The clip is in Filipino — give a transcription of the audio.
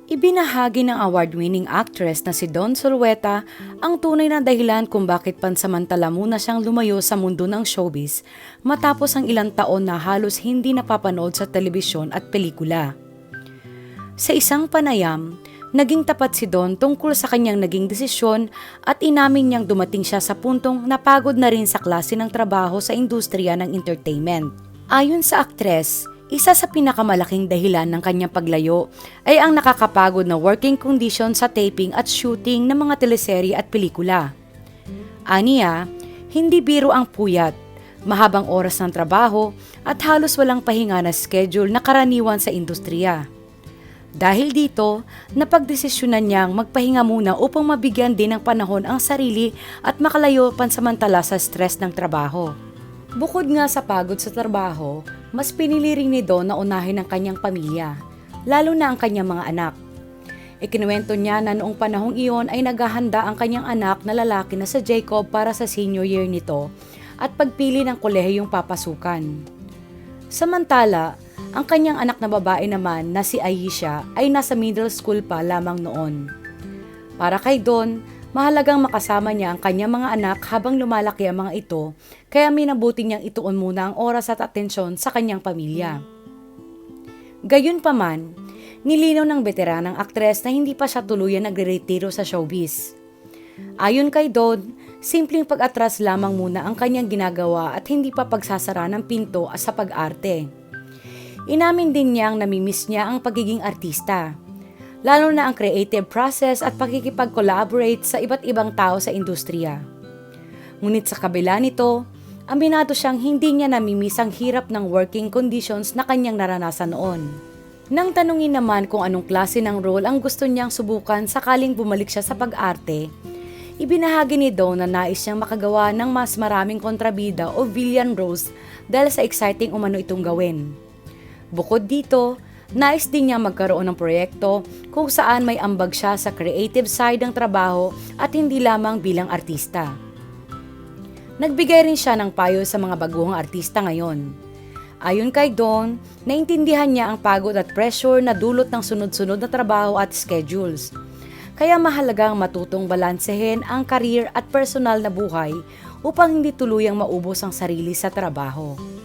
Ibinahagi ng award-winning actress na si Dawn Zulueta ang tunay na dahilan kung bakit pansamantala muna siyang lumayo sa mundo ng showbiz matapos ang ilang taon na halos hindi napapanood sa telebisyon at pelikula. Sa isang panayam, naging tapat si Dawn tungkol sa kanyang naging desisyon at inamin niyang dumating siya sa puntong napagod na rin sa klase ng trabaho sa industriya ng entertainment. Ayon sa aktres, isa sa pinakamalaking dahilan ng kanyang paglayo ay ang nakakapagod na working condition sa taping at shooting ng mga teleserye at pelikula. Aniya, hindi biro ang puyat, mahabang oras ng trabaho at halos walang pahinga na schedule na karaniwan sa industriya. Dahil dito, napagdesisyonan niyang magpahinga muna upang mabigyan din ng panahon ang sarili at makalayo pansamantala sa stress ng trabaho. Bukod nga sa pagod sa trabaho, mas pinili rin ni Dawn na unahin ang kanyang pamilya, lalo na ang kanyang mga anak. Ikinuwento niya na noong panahong iyon ay naghahanda ang kanyang anak na lalaki na sa Jacob para sa senior year nito at pagpili ng kolehiyong papasukan. Samantala, ang kanyang anak na babae naman na si Aisha ay nasa middle school pa lamang noon. Para kay Dawn, mahalagang makasama niya ang kanyang mga anak habang lumalaki ang mga ito, kaya minabuti niyang ituon muna ang oras at atensyon sa kanyang pamilya. Gayunpaman, nilinaw ng veteranang aktres na hindi pa siya tuluyan nagre-retiro sa showbiz. Ayon kay Dawn, simpleng pag-atras lamang muna ang kanyang ginagawa at hindi pa pagsasara ng pinto sa pag-arte. Inamin din niyang namimiss niya ang pagiging artista, lalo na ang creative process at pakikipag-collaborate sa iba't ibang tao sa industriya. Ngunit sa kabila nito, aminado siyang hindi niya namimiss ang hirap ng working conditions na kanyang naranasan noon. Nang tanungin naman kung anong klase ng role ang gusto niyang subukan sakaling bumalik siya sa pag-arte, ibinahagi ni Dawn na nais niyang makagawa ng mas maraming kontrabida o villain roles dahil sa exciting umano itong gawin. Bukod dito, nais din niya magkaroon ng proyekto kung saan may ambag siya sa creative side ng trabaho at hindi lamang bilang artista. Nagbigay rin siya ng payo sa mga baguhang artista ngayon. Ayon kay Dawn, naintindihan niya ang pagod at pressure na dulot ng sunod-sunod na trabaho at schedules. Kaya mahalagang matutong balansehin ang career at personal na buhay upang hindi tuluyang maubos ang sarili sa trabaho.